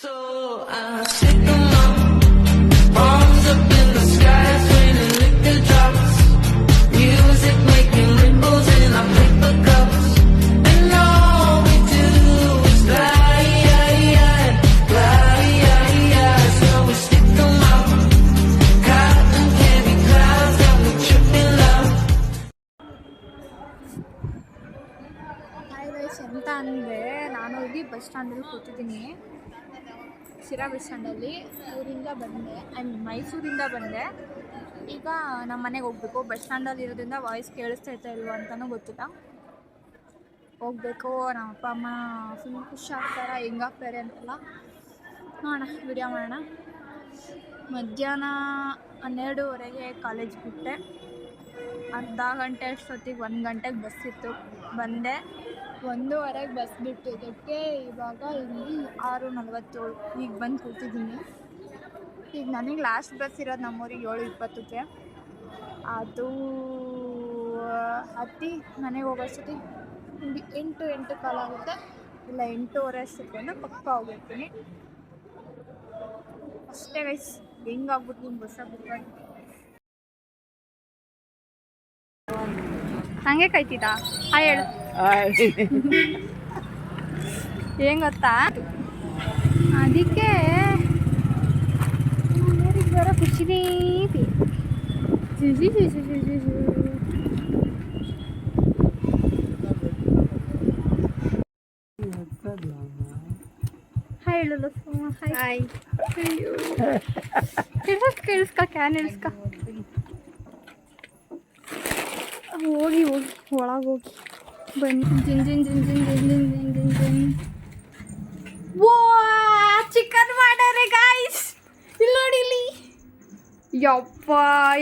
So I stick them up, palms up in the sky, raining liquor drops, music making ripples in our paper cups, and all we do is glide, so we stick them up, cotton candy clouds got me tripping up. Hi guys, ಎಂತ ಅಂದರೆ ನಾನು ಇಲ್ಲಿ bus ಸ್ಟ್ಯಾಂಡಲ್ಲಿ ಕೂತಿದ್ದೀನಿ. Sira bus ಸ್ಟ್ಯಾಂಡಲ್ಲಿ ಊರಿಂದ ಬಂದೆ, ಮೈಸೂರಿಂದ ಬಂದೆ. ಈಗ ನಮ್ಮ ಮನೆಗೆ ಹೋಗ್ಬೇಕು. ಬಸ್ ಸ್ಟ್ಯಾಂಡಲ್ಲಿ ಇರೋದ್ರಿಂದ ವಾಯ್ಸ್ ಕೇಳಿಸ್ತೈತೆ ಇಲ್ವ ಅಂತಲೂ ಗೊತ್ತಿಲ್ಲ. ಹೋಗ್ಬೇಕು. ನಮ್ಮ ಅಪ್ಪ ಅಮ್ಮ ಫುಲ್ ಖುಷಿ ಆಗ್ತಾರೆ, ಹೆಂಗಾಗ್ತಾರೆ ಅಂತೆಲ್ಲ ನೋಡೋಣ, ವಿಡಿಯೋ ಮಾಡೋಣ. ಮಧ್ಯಾಹ್ನ 12:30ಗೆ ಕಾಲೇಜ್ ಬಿಟ್ಟೆ. ಅರ್ಧ ಗಂಟೆ ಅಷ್ಟೊತ್ತಿಗೆ 1 ಗಂಟೆಗೆ ಬಸ್ ಇತ್ತು, ಬಂದೆ. 1:30ಗೆ ಬಸ್ ಬಿಟ್ಟಿದ್ದಕ್ಕೆ ಇವಾಗ ಇಲ್ಲಿ 6:47 ಈಗ ಬಂದು ಕೂತಿದ್ದೀನಿ. ಈಗ ನನಗೆ ಲಾಸ್ಟ್ ಬಸ್ ಇರೋದು ನಮ್ಮೂರಿಗೆ 7:20ಕ್ಕೆ. ಅದು ಹತ್ತಿ ಮನೆಗೆ ಹೋಗೋಷ್ಟೊತ್ತಿಗೆ 8 ಕಾಲ ಆಗುತ್ತೆ, ಇಲ್ಲ 8:15 ಅಷ್ಟೊತ್ತಿಗೆ ಪಕ್ಕ ಹೋಗಿರ್ತೀನಿ ಅಷ್ಟೇ ಗೈಸ್. ಹೆಂಗಾಗ್ಬಿಟ್ಟು ಬಸ್ಸಾಗಿ ಬಿಟ್ಕೊಂಡು ಹಂಗೆ ಕಾಯ್ತಿದ್ದ. ಹಾಯ್ ಹೇಳು. ಏನು ಗೊತ್ತಾ, ಅದಕ್ಕೆ ಮನೆಯವ್ರಿಗೆ ಬರೋ ಖುಷಿನೇ ಹಾಯ್ ಹೇಳಲ್ಲ. ಹಾಯ್ ಕೇಳಿಸ್ಕ ಕ್ಯಾನ್ ಇಳಿಸ್ಕ. ಹೋಗಿ ಒಳಗೆ ಹೋಗಿ ಬನ್ನಿ. ಓ ಚಿಕನ್ ಮಾಡ್ಯಾರೆ ಗಾಯ್ಸ್, ಇಲ್ಲಿ ನೋಡಿ ಇಲ್ಲಿ. ಯಪ್ಪ,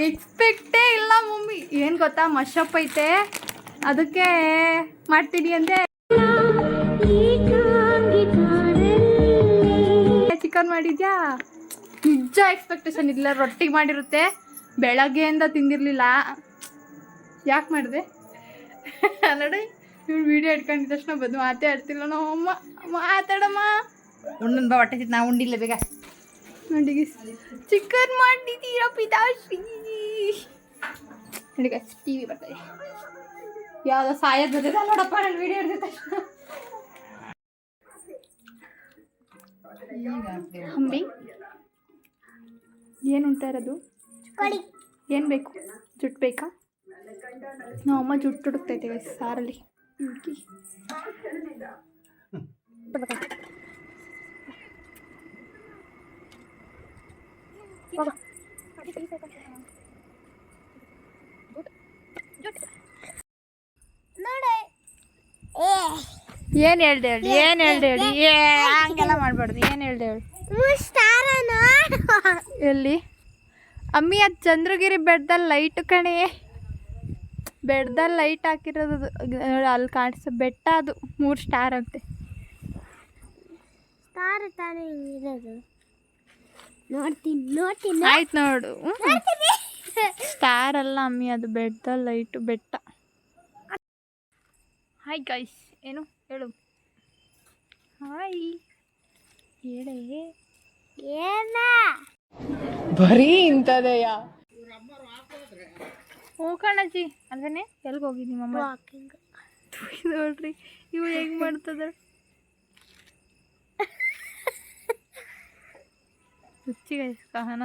ಎಕ್ಸ್ಪೆಕ್ಟೇ ಇಲ್ಲ ಮಮ್ಮಿ. ಏನು ಗೊತ್ತಾ, ಮಶಪ್ ಐತೆ ಅದಕ್ಕೆ ಮಾಡ್ತೀನಿ ಅಂದೆ. ಚಿಕನ್ ಮಾಡಿದ್ಯಾ? ನಿಜ ಎಕ್ಸ್ಪೆಕ್ಟೇಷನ್ ಇಲ್ಲ. ರೊಟ್ಟಿಗೆ ಮಾಡಿರುತ್ತೆ, ಬೆಳಗ್ಗೆಯಿಂದ ತಿಂದಿರಲಿಲ್ಲ. ಯಾಕೆ ಮಾಡಿದೆ ನೋಡಿ, ಇವ್ರು ವೀಡಿಯೋ ಇಟ್ಕೊಂಡಿದ್ದ ತಕ್ಷಣ ಬಂದು ಮಾತೇ ಆಡ್ತಿಲ್ಲ. ನಮ್ಮಮ್ಮ ಮಾತಾಡಮ್ಮ, ಉಣ್ಣನ್ ಬಾ, ಹೊಟ್ಟೆ ನಾವು ಉಂಡಿಲ್ಲ ಬೇಗ. ನೋಡಿ ಚಿಕನ್ ಮಾಡಿದ್ದೀರಾ ಪಿತಾಶ್ರೀ? ನೋಡಿ ಟಿ ವಿ ಬರ್ತದೆ, ಯಾವುದೋ ಸಾಯೋದು ಬರ್ತದೆ ನೋಡಪ್ಪ ನನ್ನ ವೀಡಿಯೋ ಹಿಡಿದ ತಕ್ಷಣ. ಅಂಬಿ ಏನು ಉಂಟ ಇರೋದು? ಏನು ಬೇಕು? ಜುಟ್ಟು ಬೇಕಾ? ನಮ್ಮಮ್ಮ ಜುಟ್ಟು ಹುಡುಕ್ತೈತೆ ಸಾರಲ್ಲಿ. ಏನು ಹೇಳ್ದೆ ಹೇಳಿ, ಏನು ಹೇಳ್ದೆ ಹೇಳಿ, ಹಂಗೆಲ್ಲ ಮಾಡಬಾರ್ದು. ಏನು ಹೇಳ್ದೆ ಹೇಳಿ? ಎಲ್ಲಿ ಅಮ್ಮಿ? ಅದು ಚಂದ್ರಗಿರಿ ಬೆಟ್ಟದಲ್ಲಿ ಲೈಟ್ ಕಣೆ, ಬೆಟ್ಟದಲ್ಲಿ ಲೈಟ್ ಹಾಕಿರೋದು ಅಲ್ಲಿ ಕಾಣಿಸೋ ಬೆಟ್ಟ, ಅದು 3 ಸ್ಟಾರ್ ಅಂತೆ. ಸ್ಟಾರ್ ತಾನೇ ಇರೋದು, ನೋಡ್ತೀನಿ ಆಯ್ತು ನೋಡು. ಸ್ಟಾರ್ ಅಲ್ಲ ಅಮ್ಮಿ, ಅದು ಬೆಟ್ಟದಲ್ಲಿ ಲೈಟು, ಬೆಟ್ಟ. ಹಾಯ್ ಗೈಸ್, ಏನು ಹೇಳು? ಹಾಯ್ ಹೇಳೇ. ಏನ ಬರೀ ಇಂಥದೆಯ? ಹ್ಞೂ ಕಣಜ್ಜಿ, ಅಲ್ವೇನೆ. ಎಲ್ಗೆ ಹೋಗಿ ನಿಮ್ಮಮ್ಮ? ವಾಕಿಂಗ್. ನೋಡ್ರಿ ಇವು ಹೆಂಗೆ ಮಾಡ್ತದ. ರುಚಿಗೆ ಕಹನ.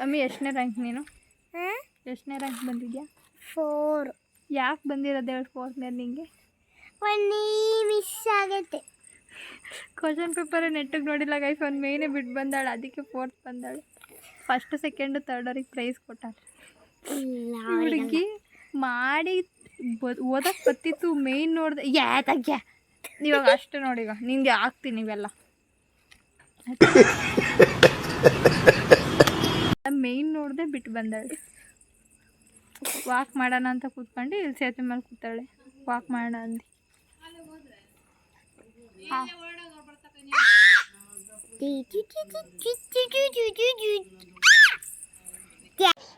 ಅಮ್ಮಿ ಎಷ್ಟನೇ ರ್ಯಾಂಕ್ ನೀನು? ಎಷ್ಟನೇ ರ್ಯಾಂಕ್ ಬಂದಿದ್ಯಾ? 4. ಯಾಕೆ ಬಂದಿರೋದು ಹೇಳಿ 4ನೇ ನಿಂಗೆ? ಮಿಸ್ ಆಗೈತೆ. ಕ್ವಶನ್ ಪೇಪರೇ ನೆಟ್ಟಿಗೆ ನೋಡಿಲ್ಲ ಗೈಸ್, ಒಂದು ಮೇಯ್ನೇ ಬಿಟ್ಟು ಬಂದಾಳೆ, ಅದಕ್ಕೆ 4th ಬಂದಾಳೆ. 1st, 2nd, 3rd ಅವ್ರಿಗೆ ಪ್ರೈಸ್ ಕೊಟ್ಟಾಳೆ. ಹುಡುಗಿ ಮಾಡಿ ಓದಕ್ಕೆ ಬತ್ತಿತ್ತು, ಮೇಯ್ನ್ ನೋಡಿದೆ. ಯಾತಗ್ಯ ಇವಾಗ ಅಷ್ಟು ನೋಡಿಗ ನಿಂಗೆ ಆಗ್ತೀನಿ ಇವೆಲ್ಲ. ಮೇಯ್ನ್ ನೋಡಿದೆ ಬಿಟ್ಟು ಬಂದಾಳೆ. ವಾಕ್ ಮಾಡೋಣ ಅಂತ ಕೂತ್ಕೊಂಡು ಇಲ್ಲಿ ಸೇತುವೆ ಮೇಲೆ ಕೂತಾಳೆ. ವಾಕ್ ಮಾಡೋಣ ಅಂದು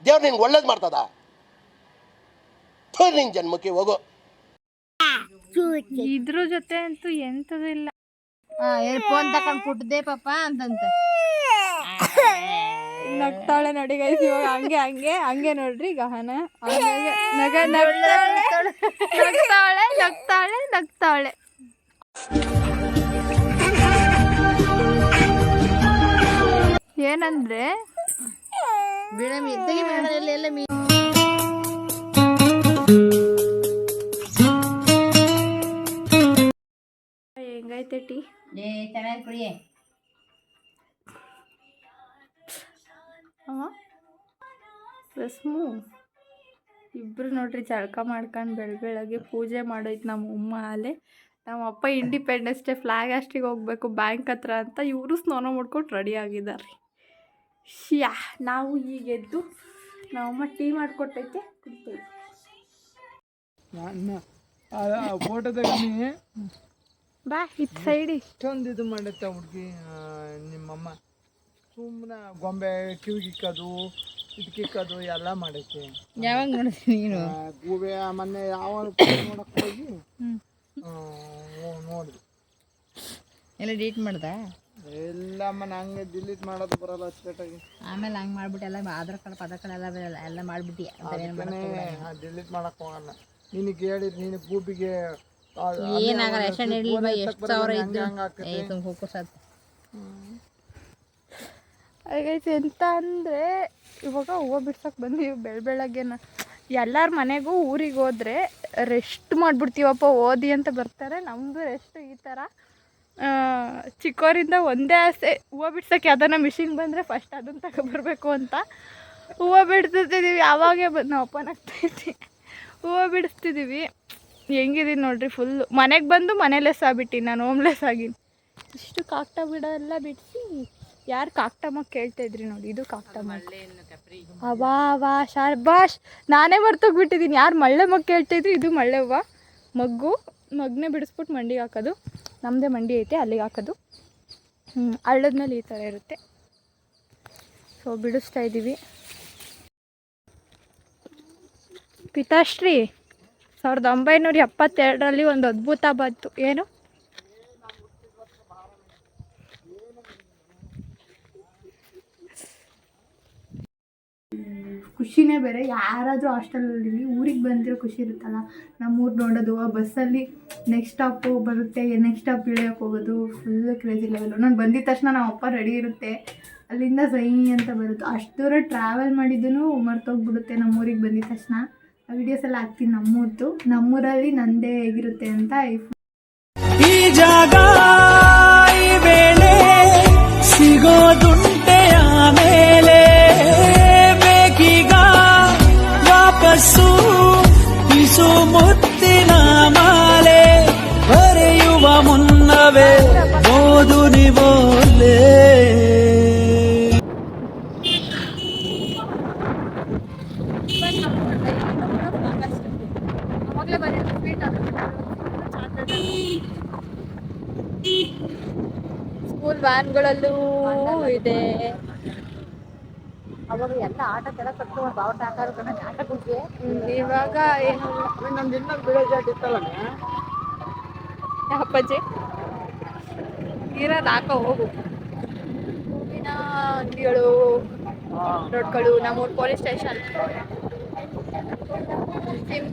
ದೇವ್ರು ನಿನ್ಗೆ ಒಳ್ಳೇದು ಮಾಡ್ತದ. ನಿನ್ ಜನ್ಮಕ್ಕೆ ಹೋಗೋ. ಇದ್ರ ಜೊತೆ ಅಂತೂ ಎಂಥದೂ ಇಲ್ಲ. ಏನು ಫೋನ್ ತಕೊಂಡ್ ಕುಟ್ದೆ ಪಾಪ ಅಂತಂತ ನಗ್ತಾಳೆ ನೋಡಿ ಗೈಸ್ ಇವಾಗ ಹಂಗೆ ಹಂಗೆ ಹಂಗೆ ನೋಡ್ರಿ ಗಹನ ಹಂಗೆ ನಗ್ತಾಳೆ ನಗ್ತಾಳೆ ನಗ್ತಾಳೆ ಏನಂದ್ರೆ ಬಿಡಮಿ ತೆಗಿ ಬಿಡಲ್ಲ ಎಲ್ಲ ಮೀ ಹೆಂಗೈತೆ ಟೀ ಚೆನ್ನಾಗಿ ಕುಡಿಯೇ ರಸ್ಮು ಇಬ್ರು ನೋಡ್ರಿ ಜಳಕ ಮಾಡ್ಕೊಂಡು ಬೆಳಗ್ಗೆ ಪೂಜೆ ಮಾಡೋಯ್ತು ನಮ್ಮ ಅಮ್ಮ ಅಲ್ಲೇ ನಮ್ಮ ಅಪ್ಪ ಇಂಡಿಪೆಂಡೆನ್ಸ್ ಡೇ ಫ್ಲಾಗ್ ಅಷ್ಟಿಗೆ ಹೋಗ್ಬೇಕು ಬ್ಯಾಂಕ್ ಹತ್ರ ಅಂತ ಇವರು ಸ್ನಾನ ಮಾಡ್ಕೊಂಡು ರೆಡಿ ಆಗಿದ್ದಾರೆ ಯಾ ನಾವು ಈಗ ಎದ್ದು ನಮ್ಮಮ್ಮ ಟೀ ಮಾಡಿಕೊಟ್ಟೈತೆ ಕುಡಿತೇವೆ ಫೋಟೋ ತಗೊಂಡು ಬಾ ಇದು ಸೈಡಿ ಇಷ್ಟೊಂದು ಇದು ಮಾಡುತ್ತೆ ಹುಡುಗಿ ನಿಮ್ಮಮ್ಮ ಸುಮ್ಮನೆ ಗೊಂಬೆ ಕಿವಿಗಿಕ್ಕೋದು ಇದಕ್ಕಿಕ್ಕೋದು ಎಲ್ಲ ಮಾಡೈತೆ ಯಾವಾಗ ನೋಡಿದ್ರಿ ನೀನು ಗೂಬೆ ಮೊನ್ನೆ ಯಾವ ನೋಡಕ್ಕೆ ಹೋಗಿ ನೋಡಿದ್ವಿ ಎಲ್ಲ ಡಿಲೀಟ್ ಮಾಡ್ದ ಎಲ್ಲಮ್ಮ ನಂಗೆ ಡಿಲೀಟ್ ಮಾಡೋದು ಬರಲ್ಲ ಅಚ್ಚುಕಟ್ಟಾಗಿ ಆಮೇಲೆ ಹಂಗೆ ಮಾಡ್ಬಿಟ್ಟು ಎಲ್ಲ ಆಧಾರ್ ಕಾರ್ಡ್ ಪದ ಕಾರ್ಡ್ ಎಲ್ಲ ಬರಲ್ಲ ಎಲ್ಲ ಮಾಡ್ಬಿಟ್ಟು ಡಿಲೀಟ್ ಮಾಡಕ್ಕೆ ಹೋಗಲ್ಲ ನಿನಗೆ ಹೇಳಿದ್ ನೀನು ಗೂಬಿಗೆ ಏನಾಗಲ್ಲ ಎಷ್ಟು ಹಿಡಿಲಿ ಎಷ್ಟು ಸಾವಿರ ಇದ್ದು ಹಾಗೈತೆ ಎಂತ ಅಂದರೆ ಇವಾಗ ಹೂವು ಬಿಡ್ಸಕ್ಕೆ ಬಂದೀವಿ ಬೆಳಗ್ಗೆನ ಎಲ್ಲರ ಮನೆಗೂ ಊರಿಗೆ ಹೋದ್ರೆ ರೆಸ್ಟ್ ಮಾಡಿಬಿಡ್ತೀವಪ್ಪ ಓದಿ ಅಂತ ಬರ್ತಾರೆ ನಮ್ಮದು ರೆಸ್ಟ್ ಈ ಥರ ಚಿಕ್ಕವರಿಂದ ಒಂದೇ ಆಸೆ ಹೂವು ಬಿಡ್ಸೋಕ್ಕೆ ಯಾವ್ದಾನ ಮಿಷಿನ್ ಬಂದರೆ ಫಸ್ಟ್ ಅದನ್ನು ತಗೊಬರ್ಬೇಕು ಅಂತ ಹೂವು ಬಿಡ್ತಿದ್ದೀವಿ ಯಾವಾಗೇ ಬಂದು ನಾವು ಓಪನ್ ಆಗ್ತಾಯಿದ್ವಿ ಹೂವು ಬಿಡಿಸ್ತಿದ್ದೀವಿ ಹೆಂಗಿದೀನಿ ನೋಡ್ರಿ ಫುಲ್ಲು ಮನೆಗೆ ಬಂದು ಮನೇಲೆಸ್ ಆಗ್ಬಿಟ್ಟು ನಾನು ಹೋಮ್ಲೆಸ್ ಆಗಿನಿ ಇಷ್ಟು ಕಾಕ್ಟ ಬಿಡೋಲ್ಲ ಬಿಡಿಸಿ ಯಾರು ಕಾಕ್ಟಮ್ಮ ಕೇಳ್ತಾಯಿದ್ರಿ ನೋಡಿ ಇದು ಕಾಕ್ಟಮ್ಮ ಅವಾ ವಾ ಶಾರ್ಬಾಷ್ ನಾನೇ ಮರ್ತೋಗ್ಬಿಟ್ಟಿದ್ದೀನಿ ಯಾರು ಮಳ್ಳೆ ಮಗ್ ಕೇಳ್ತಾಯಿದ್ರಿ ಇದು ಮಳ್ಳೆ ಹೂವು ಮಗ್ನೆ ಬಿಡಿಸ್ಬಿಟ್ಟು ಮಂಡಿಗೆ ಹಾಕೋದು ನಮ್ಮದೇ ಮಂಡಿ ಐತೆ ಅಲ್ಲಿಗೆ ಹಾಕೋದು ಹಳ್ಳದ್ಮೇಲೆ ಈ ಥರ ಇರುತ್ತೆ ಸೊ ಬಿಡಿಸ್ತಾ ಇದ್ದೀವಿ ಪಿತಾಶ್ರೀ 1972ರಲ್ಲಿ ಒಂದು ಅದ್ಭುತ ಬಂತು ಏನು ಖುಷಿನೇ ಬೇರೆ ಯಾರಾದರೂ ಹಾಸ್ಟೆಲಲ್ಲಿ ಊರಿಗೆ ಬಂದಿರೋ ಖುಷಿ ಇರುತ್ತಲ್ಲ ನಮ್ಮೂರು ನೋಡೋದು ಆ ಬಸ್ಸಲ್ಲಿ ನೆಕ್ಸ್ಟ್ ಸ್ಟಾಪು ಬರುತ್ತೆ ನೆಕ್ಸ್ಟ್ ಸ್ಟಾಪ್ ಇಳಿಯೋಕೆ ಹೋಗೋದು ಫುಲ್ ಕ್ರೇಜಿ ಲೆವೆಲು ನಾನು ಬಂದಿದ ತಕ್ಷಣ ನಮ್ಮ ಅಪ್ಪ ರೆಡಿ ಇರುತ್ತೆ ಅಲ್ಲಿಂದ ಸೈ ಅಂತ ಬರುತ್ತೆ ಅಷ್ಟು ದೂರ ಟ್ರಾವೆಲ್ ಮಾಡಿದ್ದೂ ಮರ್ತೋಗ್ಬಿಡುತ್ತೆ ನಮ್ಮೂರಿಗೆ ಬಂದಿದ ತಕ್ಷಣ ಆ ವಿಡಿಯೋಸ್ ಎಲ್ಲ ಹಾಕ್ತೀನಿ ನಮ್ಮೂರಲ್ಲಿ ನಂದೇ ಹೇಗಿರುತ್ತೆ ಅಂತ ಈ ಜಾಗ ಈ ವೇಳೆ ಸಿಗೋದುಂಟೆ ಆಮೇಲೆ ಬೇಕೀಗ ವಾಪಸ್ಸು ಇಸು ಮುತ್ತಿನ ಮಾಲೆ ಬರೆಯುವ ಮುನ್ನವೇ ಓದು ನಿವೋಲೆ ಸ್ಕೂಲ್ ವ್ಯಾನ್ಗಳಲ್ಲೂ ಇದೆ ಅವಾಗ ಎಲ್ಲ ಆಟಕ್ಕೆಲ್ಲ ಕಟ್ಕೊಂಡು ಬಾವುಟ ಹಾಕೋದು ಆಟಕ್ಕೆ ಇವಾಗ ಏನು ನಮ್ದು ಇನ್ನೊಂದು ಬಿಡೋ ಇತ್ತಲ್ಲ ಅಪ್ಪಾಜಿ ಇರೋದು ಹಾಕೋ ಹೋಗು ಹೂವಿನ ಅಂಗಡಿಗಳು ರೋಡ್ಗಳು ನಮ್ಮೂರು ಪೊಲೀಸ್ ಸ್ಟೇಷನ್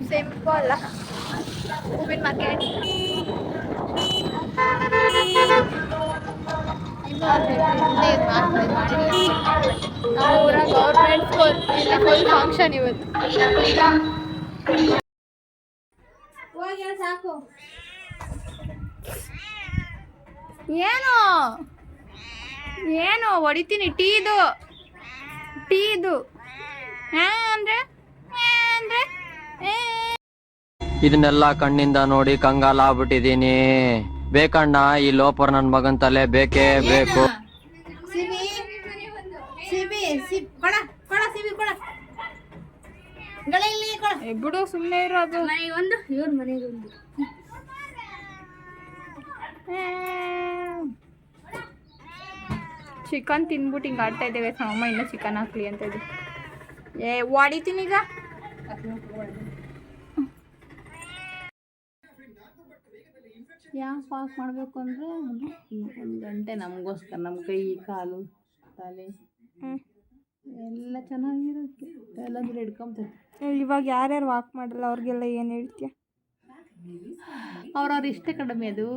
ಸಿಂಪಲ್ ಹೂವಿನ ಮಾರ್ಕೆಟ್ ನಮ್ಮೂರ ಗೌರ್ಮೆಂಟ್ ಸ್ಕೂಲ್ ಇಲ್ಲಿ ಫುಲ್ ಫಂಕ್ಷನ್ ಇವತ್ತು ಏನು ಹೊಡಿತೀನಿ ಟೀ ಇದು ಅಂದ್ರೆ ಇದನ್ನೆಲ್ಲ ಕಣ್ಣಿಂದ ನೋಡಿ ಕಂಗಾಲಾಗ್ಬಿಟ್ಟಿದೀನಿ ಬೇಕಣ್ಣ ಈ ಲೋಪರ್ ನನ್ ಮಗನ್ ತಲೆ ಬೇಕೇ ಬೇಕು ಬಿಡು ಸುಮ್ಮನೆ ಇರೋದು ಚಿಕನ್ ತಿನ್ಬಿಟ್ಟು ಹಿಂಗೆ ಆಡ್ತಾ ಇದ್ದೇವೆ ನಮ್ಮಮ್ಮ ಇನ್ನೂ ಚಿಕನ್ ಹಾಕ್ಲಿ ಅಂತ ಇದೆ ಹೊಡಿತೀನಿ ಈಗ ಯಾಕೆ ವಾಕ್ ಮಾಡಬೇಕು ಅಂದರೆ ಒಂದು ಗಂಟೆ ನಮಗೋಸ್ಕರ ನಮ್ಮ ಕೈ ಕಾಲು ತಲೆ ಎಲ್ಲ ಚೆನ್ನಾಗಿರುತ್ತೆ, ಎಲ್ಲಾದ್ರೂ ಹಿಡ್ಕೊಂತೈತೆ. ಇವಾಗ ಯಾರ್ಯಾರು ವಾಕ್ ಮಾಡಲ್ಲ ಅವ್ರಿಗೆಲ್ಲ ಏನು ಹೇಳ್ತೀಯ? ಅವ್ರವ್ರ ಇಷ್ಟ ಕಡಿಮೆ ಅದು.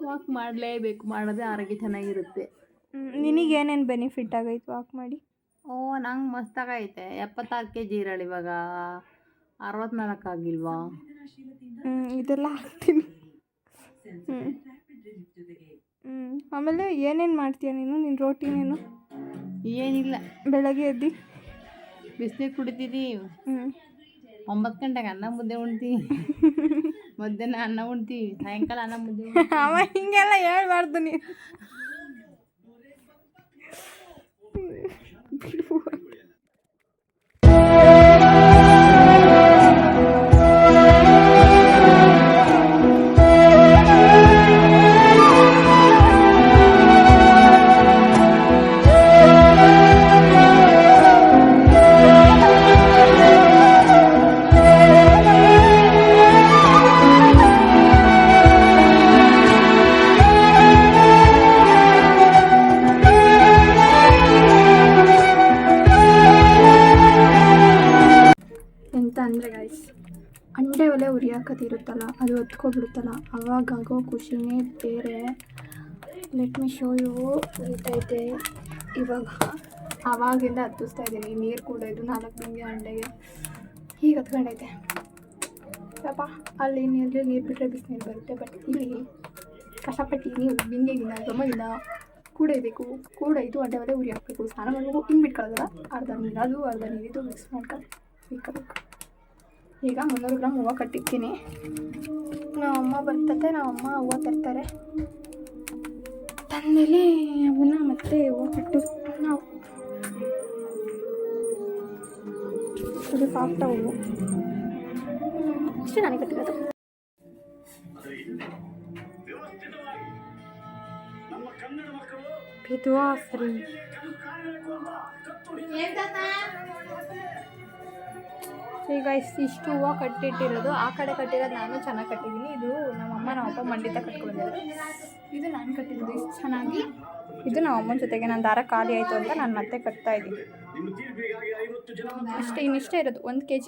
ವಾಕ್ ಮಾಡಲೇಬೇಕು, ಮಾಡೋದೇ ಆರೋಗ್ಯ ಚೆನ್ನಾಗಿರುತ್ತೆ. ನಿನಗೇನೇನು ಬೆನಿಫಿಟ್ ಆಗೈತೆ ವಾಕ್ ಮಾಡಿ? ಓ, ನಂಗೆ ಮಸ್ತಾಗೈತೆ. 76 kg ಇರಳು, ಇವಾಗ 64 ಆಗಿಲ್ವಾ? ಇದೆಲ್ಲ ಹಾಕ್ತೀನಿ. ಆಮೇಲೆ ಏನೇನು ಮಾಡ್ತೀಯ ನೀನು? ನಿನ್ನ ರೋಟೀನ್ ಏನು? ಏನಿಲ್ಲ, ಬೆಳಗ್ಗೆ ಎದ್ದು ಬಿಸಿನೀರು ಕುಡಿತೀನಿ, 9 ಗಂಟೆಗೆ ಅನ್ನ ಮುದ್ದೆ ಉಣ್ತೀವಿ, ಮಧ್ಯಾಹ್ನ ಅನ್ನ ಉಣ್ತೀವಿ, ಸಾಯಂಕಾಲ ಅನ್ನ ಮುದ್ದೆ ಅವ ಹಿಂಗೆಲ್ಲ ಹೇಳ್ಬಾರ್ದು ನೀನು. ಎಂತ ಅಂದರೆ ಗೈಸ್, ಅಂಡೆ ಒಲೆ ಉರಿಯಾಕತ್ತಿರುತ್ತಲ್ಲ, ಅದು ಹೊತ್ಕೊಬಿಡುತ್ತಲ್ಲ, ಅವಾಗಾಗೋ ಖುಷಿನೇ ಬೇರೆ. Let me show you. ಉರಿತೈತೆ ಇವಾಗ. ಆವಾಗಿಂದ ಹತ್ತಿಸ್ತಾ ಇದ್ದೀನಿ, ನೀರು ಕುಡಿಯೋದು 4 ಬಿಂಗೆ ಅಂಡೆಗೆ. ಈಗ ಹತ್ಕೊಂಡೈತೆ ಪಾಪ. ಅಲ್ಲಿ ನೀರಲ್ಲಿ ನೀರು ಬಿಟ್ಟರೆ ಬಿಸಿನೀರು ಬರುತ್ತೆ, ಬಟ್ ಇಲ್ಲಿ ಕಷ್ಟಪಟ್ಟು ನೀವು ಬಿಂಗೆಗಿಂದ ಗಮಗಿಂದ ಕೂಡಬೇಕು. ಕೂಡೈದು ಅಂಡೆ ಒಲೆ ಉರಿ ಹಾಕಬೇಕು, ಸ್ನಾನ ಮಾಡಬೇಕು, ಹಿಂಗೆ ಬಿಟ್ಕೊಳ್ಳೋದಲ್ಲ. ಅರ್ಧ ನೀರು ಅದು ಅರ್ಧ ನೀರಿದು ಮಿಕ್ಸ್ ಮಾಡ್ಕೊಂಡು ಇಟ್ಕೋಬೇಕು. ಈಗ 300 ಗ್ರಾಮ್ ಹೂವು ಕಟ್ಟಿರ್ತೀನಿ. ನಮ್ಮ ಅಮ್ಮ ಬರ್ತದೆ, ನಮ್ಮ ಅಮ್ಮ ಹೂವು ತರ್ತಾರೆ. ತಂದಮೇಲೆ ಅವನ್ನ ಮತ್ತೆ ಹೂವು ಕಟ್ಟು ನಾವು ಇದು ಕಾಕ್ಟ ಹೂವು ಅಷ್ಟೇ ನಾನೇ ಕಟ್ಟಿರೋದು. ಇದು ಸರಿ. ಈಗ ಇಷ್ಟು ಹೂವು ಕಟ್ಟಿಟ್ಟಿರೋದು, ಆ ಕಡೆ ಕಟ್ಟಿರೋದು ನಾನು ಚೆನ್ನಾಗಿ ಕಟ್ಟಿದ್ದೀನಿ. ಇದು ನಮ್ಮಮ್ಮ ನಮ್ಮಪ್ಪ ಮಂಡಿತ ಕಟ್ಕೊಂಡಿರೋದು, ಇದು ನಾನು ಕಟ್ಟಿರೋದು ಇಷ್ಟು ಚೆನ್ನಾಗಿ. ಇದು ನಮ್ಮ ಅಮ್ಮನ ಜೊತೆಗೆ ನನ್ನ ದಾರ ಖಾಲಿ ಆಯಿತು ಅಂತ ನಾನು ಮತ್ತೆ ಕಟ್ತಾ ಇದ್ದೀನಿ. ಅಷ್ಟೇ, ಇನ್ನಿಷ್ಟೇ ಇರೋದು 1 kg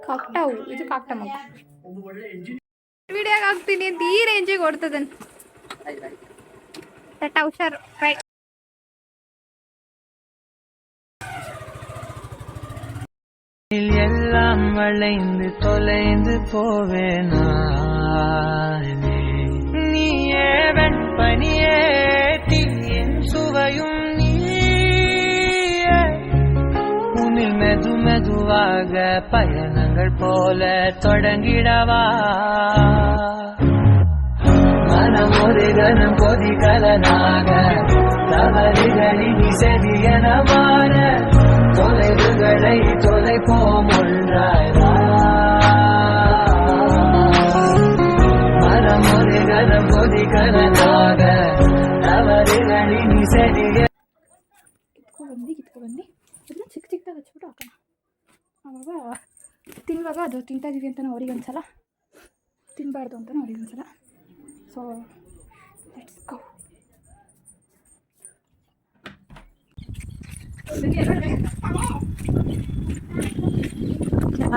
ಕಾಕ್ಟ ಹೂವು. ಇದು ಕಾಕ್ಟ ಮಗ ವಿಡಿಯೋಗೆ ಹಾಕ್ತೀನಿ ಅಂತ ಈ ರೇಂಜಿಗೆ ಓಡ್ತದನ್. ತಟ್ಟ ಹುಷಾರು. ರೈಟ್. எல்லாம் வளைந்து தொலைந்து போவேனே, நீயே வெண்பனியே, தீயின் சுவையும் நீயே, உன்னில் மெது மெதுவாக பயணங்கள் போல தொடங்கிடவா, மனம் ஒரு கணம் கொதிகலனாக தவறுகளின் செடியன மாற, தொலைவுகளை தொலைப்போம் ஒன்றாய் வா, மனம் ஒரு கணம் கொதிகலனாக தவறுகளின் செடிய ಕಿತ್ಕೊಬಂದು ಅದನ್ನ ಚಿಕ್ಕ ಚಿಕ್ಕದಾಗಿ ಹಚ್ಬಿಟ್ಟು ಹಾಕೋಣ. ಆವಾಗ ತಿನ್ನುವಾಗ ಅದು ತಿಂತಾ ಇದೀವಿ ಅಂತ ಅವ್ರಿಗೆ ಒಂದ್ಸಲ, ತಿನ್ನಬಾರ್ದು ಅಂತ ಅವ್ರಿಗೆ ಒಂದ್ಸಲ. So let's go.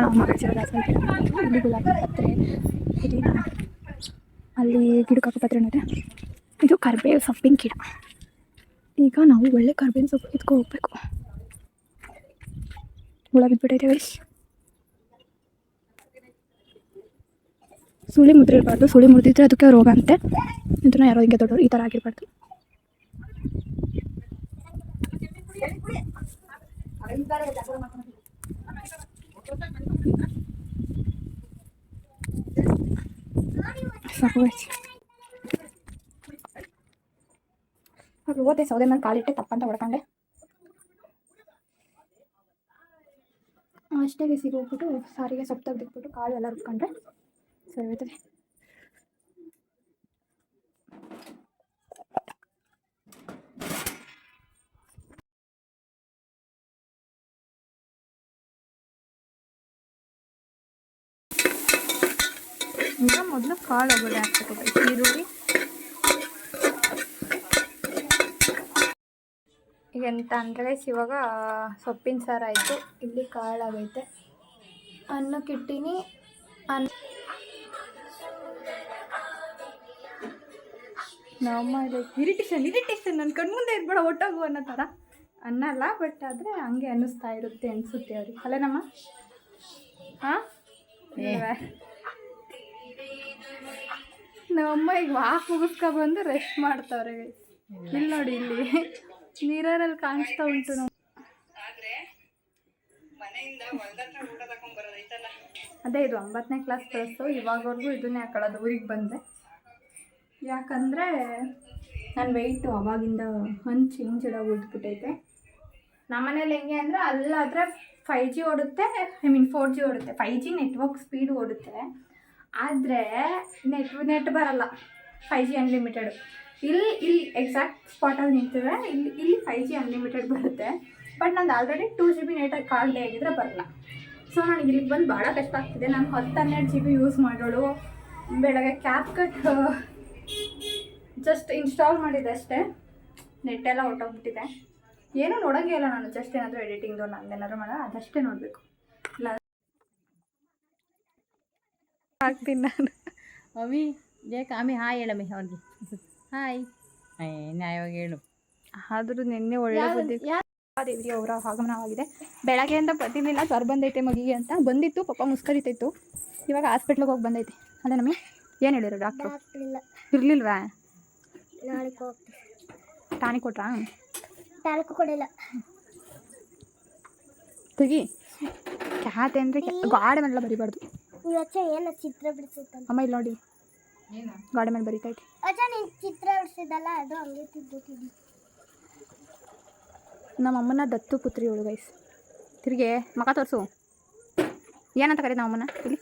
ನಮ್ಮ ಇಲ್ಲಿ ಗುಲಾಬಿ ಪತ್ರೆ, ಅಲ್ಲಿ ಗಿಡಕ್ಕೆ ಹಾಕೋ ಪತ್ರೆ ಇದೆ. ಇದು ಕರಿಬೇವು ಸೊಪ್ಪಿನ ಗಿಡ. ಈಗ ನಾವು ಒಳ್ಳೆ ಕರ್ಬೇವಿನ ಸೊಪ್ಪು ಕಿತ್ಕೊ ಹೋಗ್ಬೇಕು. ಹುಳ ಬಿದ್ದುಬಿಟ್ಟೈತೆ ಗೈಸ್. ಸುಳಿ ಮುದ್ರಿರಬಾರ್ದು, ಸುಳಿ ಮುರಿದಿದ್ರೆ ಅದಕ್ಕೆ ರೋಗ ಅಂತೆ. ಇದನ್ನ ಯಾರೋ ಹಿಂಗೆ ದೊಡ್ಡವರು ಈ ಥರ ಆಗಿರಬಾರ್ದು. ಸಾಕು ಗೈಸ್. ಅದು ಹೋದೆ ಸೌದೆ ಮೇಲೆ ಕಾಲಿಟ್ಟೆ ತಪ್ಪಂತ ಹೊಡ್ಕೊಂಡೆ. ಅಷ್ಟೇ ಬಿಸಿಗೆ ಹೋಗ್ಬಿಟ್ಟು ಸಾರಿಗೆ ಸೊಪ್ಪು ತೆಗೆದಿಟ್ಬಿಟ್ಟು ಕಾಳು ಎಲ್ಲ ರುಬ್ಕೊಂಡ್ರೆ ಸರಿ ಹೋಯ್ತದೆ. ಈಗ ಮೊದಲು ಕಾಳು ಒಗ್ಗರಣೆ ಹಾಕ್ಬೇಕು. ಈರುಳ್ಳಿ ಈಗ ಎಂತ ಅಂದರೆ ಇವಾಗ ಸೊಪ್ಪಿನ ಸಾರು ಆಯಿತು. ಇಲ್ಲಿ ಕಾಳಾಗೈತೆ. ಅನ್ನಕ್ಕಿಟ್ಟಿನಿ. ನಮ್ಮಮ್ಮ ಇರಿಟೇಷನ್ ನನ್ನ ಕಣ್ಮುಂದೆ ಇರ್ಬೇಡ ಒಟ್ಟಾಗು ಅನ್ನೋ ಥರ ಅನ್ನಲ್ಲ. ಬಟ್ ಆದರೆ ಹಂಗೆ ಅನ್ನಿಸ್ತಾ ಇರುತ್ತೆ ಅನಿಸುತ್ತೆ ಅವ್ರಿಗೆ. ಅಲ್ಲೇನಮ್ಮ? ಹಾಂ, ನಮ್ಮಮ್ಮ ಈಗ ವಾಕ್ ಮುಗಿಸ್ಕೊ ಬಂದು ರೆಸ್ಟ್ ಮಾಡ್ತಾವ್ರೆ. ಇಲ್ಲಿ ನೋಡಿ, ಇಲ್ಲಿ ಮಿರರಲ್ಲಿ ಕಾಣಿಸ್ತಾ ಉಂಟು. ನಾವು ಅದೇ ಇದು 9ನೇ ಕ್ಲಾಸ್ ಡ್ರೆಸ್ಸು. ಇವಾಗವರೆಗೂ ಇದನ್ನೇ ಹಾಕೊಳ್ಳೋದು ಊರಿಗೆ ಬಂದರೆ. ಯಾಕಂದರೆ ನನ್ನ ವೆಯ್ಟು ಅವಾಗಿಂದ ಚೇಂಜ್ ಇಡೋಗಿ ಉಳ್ದ್ಬಿಟ್ಟೈತೆ. ನಮ್ಮನೇಲಿ ಹೆಂಗೆ ಅಂದರೆ ಅಲ್ಲಾದರೆ 5G ಓಡುತ್ತೆ, 4G ಓಡುತ್ತೆ. 5G ನೆಟ್ವರ್ಕ್ ಸ್ಪೀಡ್ ಓಡುತ್ತೆ, ಆದರೆ ನೆಟ್ ಬರಲ್ಲ. 5G unlimited. ಇಲ್ಲಿ ಎಕ್ಸಾಕ್ಟ್ ಸ್ಪಾಟಲ್ಲಿ ನಿಂತಿದ್ರೆ ಇಲ್ಲಿ 5G ಅನ್ಲಿಮಿಟೆಡ್ ಬರುತ್ತೆ. ಬಟ್ ನಂದು ಆಲ್ರೆಡಿ 2GB ನೆಟ್ ಕಾರ್ಡ್ ಆಗಿದ್ರೆ ಬರಲ್ಲ. ಸೊ ನನಗೆ ಇಲ್ಲಿಗೆ ಬಂದು ಭಾಳ ಕಷ್ಟ ಆಗ್ತಿದೆ. ನಾನು 10-12 GB ಯೂಸ್ ಮಾಡೋಳು. ಬೆಳಗ್ಗೆ CapCut ಜಸ್ಟ್ ಇನ್ಸ್ಟಾಲ್ ಮಾಡಿದೆ ಅಷ್ಟೇ. ನೆಟ್ಟೆಲ್ಲ ಹೊರಟೋಗ್ಬಿಟ್ಟಿದೆ. ಏನೂ ನೋಡೋಂಗೇ ಇಲ್ಲ ನಾನು. ಜಸ್ಟ್ ಏನಾದರೂ ಎಡಿಟಿಂಗ್ದು ನಂದೇನಾದ್ರು ಮಾಡೋಣ ಅದಷ್ಟೇ ನೋಡಬೇಕು. ಇಲ್ಲ ಆಗ್ತೀನಿ ನಾನು. ಅಮ್ಮಿ ಆಮಿ ಹಾಯ್ ಹೇಳಮ್ಮಿ ಅವ್ರಿಗೆ. ಹಾಯ್ ನ್ಯಾಯವಾಗಿ ಹೇಳು. ಆದರೂ ನಿನ್ನೆ ಒಳ್ಳೆ ಬುದ್ಧಿ. ದೇವಿ ಅವರ ಆಗಮನವಾಗಿದೆ. ಬೆಳಗ್ಗೆಯಿಂದ ಬರ್ತಿರ್ಲಿಲ್ಲ, ಜ್ವರ ಬಂದೈತೆ ಮಗಿಗೆ ಅಂತ. ಬಂದಿತ್ತು, ಪಾಪ ಮುಸ್ಕರಿತೈತು. ಇವಾಗ ಹಾಸ್ಪಿಟ್ಲಿಗೆ ಹೋಗಿ ಬಂದೈತೆ. ಅದೇ ನಮ್ಮಿ ಏನು ಹೇಳಿದ್ರು ಡಾಕ್ಟ್ರು? ಇರಲಿಲ್ವಾ? ಟಾನಿಕ್ ಕೊಟ್ರಾ? ಟಾನಿಕ್ ಕೊಡಿಲ್ಲ. ತೆಗಿ ಖ್ಯಾತೆ ಅಂದರೆ ಗಾಡಿ ಮೇಲೆಲ್ಲ ಬರಿಬಾರ್ದು. ಇವತ್ತು ಏನು ಚಿತ್ರ ಬಿಡಿಸುತ್ತ ಅಮ್ಮ ಇಲ್ಲಿ ನೋಡಿ, ಗಾಡಿ ಮೇಲೆ ಬರಿತೈತೆ. ಅಜ್ಜ ನೀನು ಚಿತ್ರ ಬಿಡಿಸಿದಲ್ಲ ಅದು ಹಂಗೆ ತಿದ್ದುತ್ತಿದ್ದಿ. ನಮ್ಮ ಅಮ್ಮನ ದತ್ತು ಪುತ್ರಿ ಅವಳು ಗೈಸ್. ತಿರುಗಿ ಮಗ ತೋರಿಸು. ಏನಂತ ಕರೀ ನಮ್ಮ ಅಮ್ಮನ? ಇಲ್ಲಿ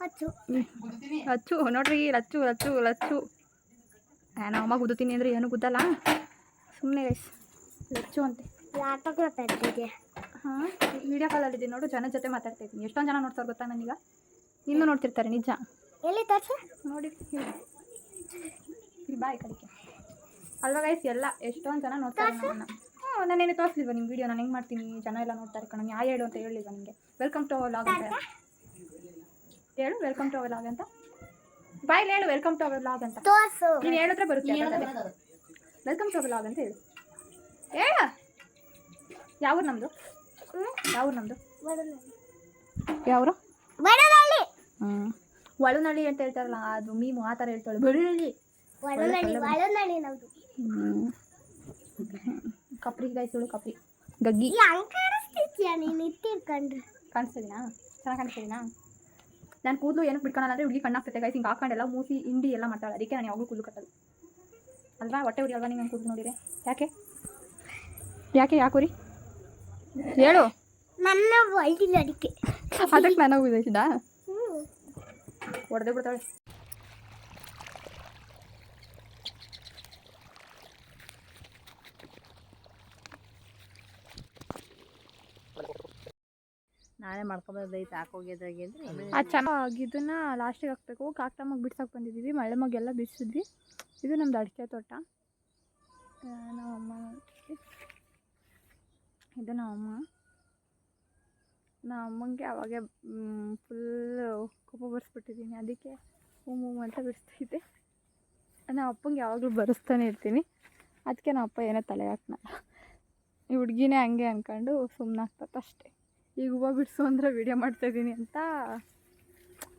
ಅಚ್ಚು ಲಚ್ಚು ನೋಡ್ರಿ, ಲಚ್ಚು ಲಚ್ಚು ಲಚ್ಚು. ನಮ್ಮ ಅಮ್ಮ ಗುದ್ದುತ್ತೀನಿ ಅಂದರೆ ಏನು ಗುದ್ದಲ್ಲ, ಸುಮ್ಮನೆ ಗೈಸ್. ಲಚ್ಚು ಅಂತೆ. ಲ್ಯಾಪ್ಟಾಪ್ ಮಾತಾಡ್ತಿದ್ಯಾ? ಹಾಂ, ವೀಡಿಯೋ ಕಾಲಲ್ಲಿದ್ದೀನಿ ನೋಡು. ಜನ ಜೊತೆ ಮಾತಾಡ್ತಾ ಇದ್ದೀನಿ. ಎಷ್ಟೊಂದು ಜನ ನೋಡ್ತಾರೆ ಗೊತ್ತಾ ನನಗೀಗ. ಇನ್ನೂ ನೋಡ್ತಿರ್ತಾರೆ ನಿಜ. ಎಲ್ಲಿ ತೋರ್ಸು ನೋಡಿ ಇಲ್ಲಿ ಬಾಯ್ ಕಡಿಕೆ ಅಲ್ವಾ ಗೈಸ್. ಎಲ್ಲ ಎಷ್ಟೊಂದು ಜನ ನೋಡ್ತಾರೆ ನಮ್ಮನ್ನ. ನಾನೇನು ತೋರಿಸ್ಲಿಲ್ವ ನಿಮ್ಮ ವೀಡಿಯೋ? ನಾನು ಹೆಂಗೆ ಮಾಡ್ತೀನಿ ಜನ ಎಲ್ಲ ನೋಡ್ತಾರೆ ಕಣ. ಯಾ ಹೇಳು ಅಂತ ಹೇಳಿಲ್ವ ನಿಮಗೆ? ವೆಲ್ಕಮ್ ಟು ಅವರ್ ಲಾಗ್ ಅಂತ ಹೇಳು. ವೆಲ್ಕಮ್ ಟು ಅವರ್ ಲಾಗ್ ಅಂತ ಬಾಯಲ್ಲಿ ಹೇಳು. ವೆಲ್ಕಮ್ ಟು ಅವರ್ ಲಾಗ್ ಅಂತ ತೋರ್ಸು. ನೀನು ಹೇಳಿದ್ರೆ ಬರುತ್ತೆ. ವೆಲ್ಕಮ್ ಟು ಅವರ್ ಲಾಗ್ ಅಂತ ಹೇಳು. ಹೇಳ. ಯಾವ್ರು ನಮ್ಮದು? ಯಾವ್ರು ನಮ್ಮದು? ಯಾವರು? ಬಡನಳ್ಳಿ. ಒಳನಳ್ಳಿ ಅಂತ ಹೇಳ್ತಾರಲ್ಲ, ಅದು ಮೀಮು ಆ ಥರ ಹೇಳ್ತಾಳೆ. ಬಡನಳ್ಳಿ ಒಳನಳ್ಳಿ ನಮ್ದು. ಕಪ್ರಿ ಗೈಸಳು, ಕಪ್ರಿ ಗಗ್ಗಿ. ಹಂಗೆ ಕಾಣಿಸ್ತಿದ್ಯಾ ನೀನು? ಇಟ್ಟಿರ್ಕೊಂಡ್ರೆ ಕಾಣಿಸ್ತಿದ್ದೀನಾ? ಚೆನ್ನಾಗಿ ಕಾಣಿಸ್ತಿದ್ದೀನಾ? ನಾನು ಕೂದಲು ಏನಕ್ಕೆ ಬಿಟ್ಕೊಳಲ್ಲ ಅಂದರೆ ಹುಡುಗಿ ಕಣ್ಣಾಗ್ತೈತೆ ಗೈಸ್. ಹಿಂಗೆ ಹಾಕೊಂಡೆಲ್ಲ ಮೂಸಿ ಇಂಡಿ ಎಲ್ಲ ಮಾಡ್ತಾಳೆ. ಅದಕ್ಕೆ ನಾನು ಯಾವಾಗಲೂ ಕೂದಲು ಕಟ್ಟೋದು ಅಲ್ವಾ? ಹೊಟ್ಟೆ ಉರಿ ಅಲ್ವಾ ನೀವು ಕೂದಲು ನೋಡಿರೆ? ಯಾಕೆ ಯಾಕೆ ಯಾಕುರಿ ಹೇಳು. ನನ್ನ ಒಳ್ಳಿಲ್ಲ ಅದಕ್ಕೆ. ಅದಕ್ಕೆ ನಾನು ಉದ್ದೇಶಿದ ಹೊಡೆದೇ ಬಿಡ್ತಾಳೆ. ನಾನೇ ಮಾಡ್ಕೊಂಬಂದೈತೆ ಹಾಕೋಗಿದ್ದಾಗೆ ಅಂದರೆ ಅದು ಚೆನ್ನಾಗಿ ಇದನ್ನ ಲಾಸ್ಟಿಗೆ ಹಾಕ್ಬೇಕು. ಕಾಕ್ಟಮ್ಮಗೆ ಬಿಡ್ಸೋಕೆ ಬಂದಿದ್ದೀವಿ. ಮಳೆ ಮಗೆಲ್ಲ ಬಿಡಿಸಿದ್ವಿ. ಇದು ನಮ್ದು ಅಡಿಕೆ ತೋಟ. ನಮ್ಮಮ್ಮ, ಇದು ನಮ್ಮಂಗೆ ಅವಾಗೆ ಫುಲ್ಲು ಕೋಪ ಬರ್ಸ್ಬಿಟ್ಟಿದ್ದೀನಿ. ಅದಕ್ಕೆ ಹೂವು ಅಂತ ಬಿಡಿಸ್ತೈತೆ. ನಮ್ಮ ಅಪ್ಪಂಗೆ ಯಾವಾಗಲೂ ಬರೆಸ್ತಾನೆ ಇರ್ತೀನಿ. ಅದಕ್ಕೆ ನಮ್ಮ ಅಪ್ಪ ಏನೋ ತಲೆ ಹಾಕ್ನಲ್ಲ. ಈ ಹುಡುಗಿನೇ ಹಂಗೆ ಅಂದ್ಕೊಂಡು ಸುಮ್ಮನೆ ಆಗ್ತದೆ ಅಷ್ಟೇ. ಈಗ ಹೂವು ಬಿಡಿಸು ಅಂದರೆ ವೀಡಿಯೋ ಮಾಡ್ತಾಯಿದ್ದೀನಿ ಅಂತ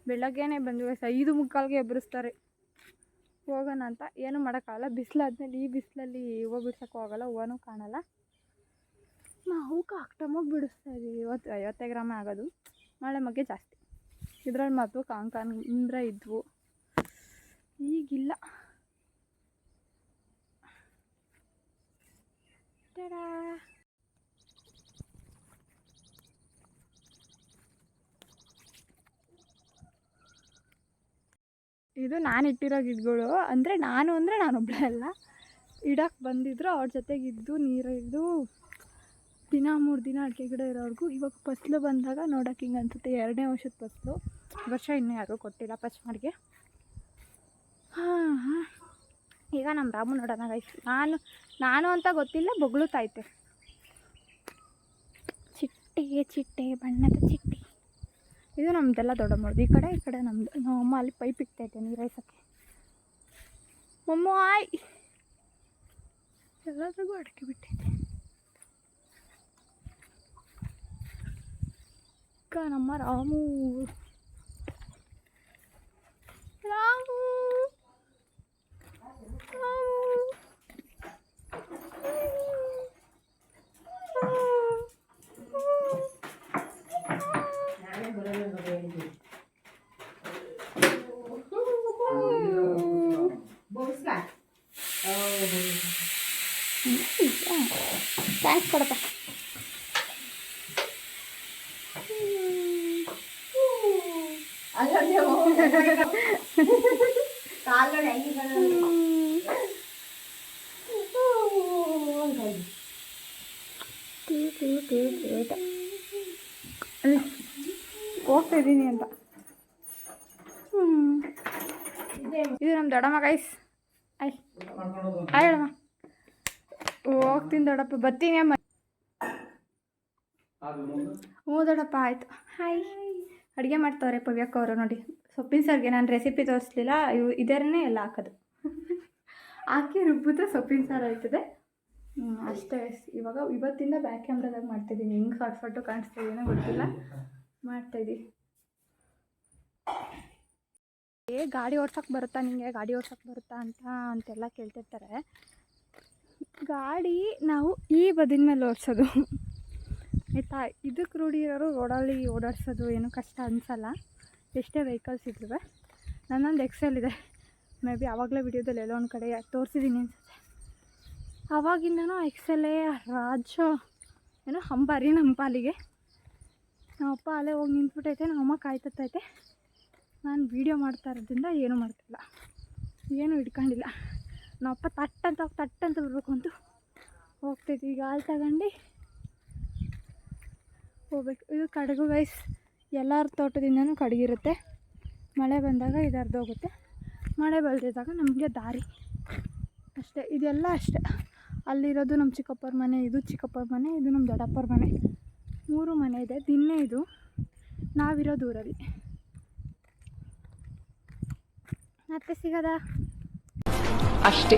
ಬೆಳಗ್ಗೆನೇ ಬಂದು 5:45ಗೆ ಎಬ್ಬರಿಸ್ತಾರೆ. ಹೋಗೋಣ ಅಂತ. ಏನೂ ಮಾಡೋಕ್ಕಾಗಲ್ಲ. ಬಿಸಿಲಾದ್ಮೇಲೆ ಈ ಬಿಸಿಲಲ್ಲಿ ಹೂವು ಬಿಡ್ಸೋಕ್ಕೂ ಆಗೋಲ್ಲ, ಹೂವನೂ ಕಾಣಲ್ಲ. ನಾವು ಕಾಕ್ಟಮ್ಮಗೆ ಬಿಡಿಸ್ತಾಯಿದ್ದೀವಿ. 50 ಗ್ರಾಮ ಆಗೋದು. ಮಳೆ ಮಗ್ಗೆ ಜಾಸ್ತಿ. ಇದ್ರಲ್ಲಿ ಮತ್ತು ಕಾಂಕಾಂದ್ರೆ ಇದ್ವು, ಈಗಿಲ್ಲ. ಇದು ನಾನು ಇಟ್ಟಿರೋ ಗಿಡಗಳು. ಅಂದರೆ ನಾನೊಬ್ಬಳೇ ಅಲ್ಲ, ಇಡಕ್ಕೆ ಬಂದಿದ್ರು ಅವ್ರ ಜೊತೆಗಿದ್ದು ನೀರಿದ್ದು ದಿನ 3 ದಿನ ಅಡಿಕೆ ಗಿಡ ಇರೋರ್ಗೂ ಇವಾಗ ಫಸಲು ಬಂದಾಗ ನೋಡೋಕೆ ಹಿಂಗೆ ಅನಿಸುತ್ತೆ. 2ನೇ ವರ್ಷದ ಫಸಲು. ವರ್ಷ ಇನ್ನೂ ಯಾರಿಗೂ ಕೊಟ್ಟಿಲ್ಲ ಫಸ್ಟ್ ಹಾಂ. ಈಗ ನಮ್ಮ ರಾಮು ನೋಡೋಣ ಗೈಸ್. ನಾನು ಅಂತ ಗೊತ್ತಿಲ್ಲ, ಬೊಗಳುತ್ತೈತೆ. ಚಿಟ್ಟೆ ಬಣ್ಣದ ಚಿಟ್ಟೆ. ಇದು ನಮ್ಮದೆಲ್ಲ ದೊಡ್ಡಮ್ಮವ್ರದ್ದು. ಈ ಕಡೆ ನಮ್ಮದು. ನಮ್ಮಮ್ಮ ಅಲ್ಲಿ ಪೈಪ್ ಇಕ್ತೈತೆ ನೀರು ಹಾಯ್ಸೋಕ್ಕೆ. ಮಮ್ಮ ಆಯ್ ಎಲ್ಲರಿಗೂ ಅಡಿಕೆ ಬಿಟ್ಟೈತೆ. ನಮ್ಮ ರಾಮು ಥ್ಯಾಂಕ್ಸ್ ಕೊಡಪ್ಪ. ಹೋಗ್ತಾ ಇದ್ದೀನಿ ಅಂತ. ಇದು ನಮ್ಮ ದೊಡ್ಡಮ್ಮ ಗೈಸ್. ಹೇಳಮ್ಮ. ಹೋಗ್ತೀನಿ ದೊಡ್ಡಪ್ಪ, ಬರ್ತೀನಿ ಅಮ್ಮ. ಹ್ಞೂ ದೊಡ್ಡಪ್ಪ ಆಯಿತು. ಹಾಯ್. ಅಡುಗೆ ಮಾಡ್ತಾವ್ರೆ ಪವ್ಯಕ್ಕ ಅವರು. ನೋಡಿ, ಸೊಪ್ಪಿನ ಸಾರಿಗೆ ನಾನು ರೆಸಿಪಿ ತೋರಿಸ್ಲಿಲ್ಲ. ಇದರನ್ನೇ ಎಲ್ಲ ಹಾಕೋದು. ಹಾಕಿ ರುಬ್ಬಿದ್ರೆ ಸೊಪ್ಪಿನ ಸಾರು ಆಯ್ತದೆ. ಅಷ್ಟೇ. ಇವತ್ತಿಂದ ಬ್ಯಾಕ್ ಕ್ಯಾಮ್ರಾದಾಗ ಮಾಡ್ತಾಯಿದ್ದೀನಿ. ಹಿಂಗೆ ಫಾಟು ಕಾಣಿಸ್ತಾ ಇದೀನೋ ಗೊತ್ತಿಲ್ಲ, ಮಾಡ್ತಾಯಿದ್ದೀನಿ. ಗಾಡಿ ಓಡ್ಸೋಕ್ಕೆ ಬರುತ್ತಾ ನಿಮಗೆ, ಗಾಡಿ ಓಡ್ಸೋಕ್ಕೆ ಬರುತ್ತಾ ಅಂತೆಲ್ಲ ಕೇಳ್ತಿರ್ತಾರೆ. ಗಾಡಿ ನಾವು ಈ ಬದಿನ ಮೇಲೆ ಓಡಿಸೋದು ಆಯಿತಾ. ಇದಕ್ಕೆ ರೂಢಿ ಇರೋರು ರೋಡಲ್ಲಿ ಓಡಾಡ್ಸೋದು ಏನೂ ಕಷ್ಟ ಅನಿಸಲ್ಲ, ಎಷ್ಟೇ ವೆಹಿಕಲ್ಸ್ ಇದ್ರೂ. ನನ್ನೊಂದು ಎಕ್ಸೆಲ್ ಇದೆ, ಮೇ ಬಿ ಆವಾಗಲೇ ವಿಡಿಯೋದಲ್ಲಿ ಎಲ್ಲೋ ಒಂದು ಕಡೆ ತೋರಿಸಿದ್ದೀನಿ ಅನಿಸುತ್ತೆ. ಆವಾಗಿಂದನೂ ಎಕ್ಸೆಲ್ಲೇ ರಾಜು ಏನೋ ಅಂಬಾರಿ ನಮ್ಮ ಪಾಲಿಗೆ. ನಮ್ಮಪ್ಪ ಅಲ್ಲೇ ಹೋಗಿ ನಿಂತ್ಬಿಟ್ಟೈತೆ, ನಮ್ಮಮ್ಮ ಕಾಯ್ತೈತೆ. ನಾನು ವೀಡಿಯೋ ಮಾಡ್ತಾ ಇರೋದ್ರಿಂದ ಏನೂ ಮಾಡ್ತಿಲ್ಲ, ಏನೂ ಹಿಡ್ಕೊಂಡಿಲ್ಲ. ನಮ್ಮಪ್ಪ ತಟ್ಟಂತ ಬರಬೇಕು ಅಂತ ಹೋಗ್ತೈತಿ. ಈಗ ಹಾಲು ತಗೊಂಡು ಹೋಗ್ಬೇಕು. ಇದು ಕಡಗು ಗೈಸ್. ಎಲ್ಲರ ತೋಟದಿಂದನೂ ಕಡಗಿರುತ್ತೆ. ಮಳೆ ಬಂದಾಗ ಇದು ಹರಿದೋಗುತ್ತೆ, ಮಳೆ ಬಲ್ದಿದ್ದಾಗ ನಮಗೆ ದಾರಿ ಅಷ್ಟೇ. ಇದೆಲ್ಲ ಅಷ್ಟೇ. ಅಲ್ಲಿರೋದು ನಮ್ಮ ಚಿಕ್ಕಪ್ಪರ ಮನೆ, ಇದು ಚಿಕ್ಕಪ್ಪರ ಮನೆ, ಇದು ನಮ್ಮ ದೊಡ್ಡಪ್ಪರ ಮನೆ. 3 ಮನೆ ಇದೆ. ದಿನ್ನೇ ಇದು ನಾವಿರೋ ದೂರಲ್ಲಿ. ಮತ್ತೆ ಸಿಗೋದಾ ಅಷ್ಟೇ.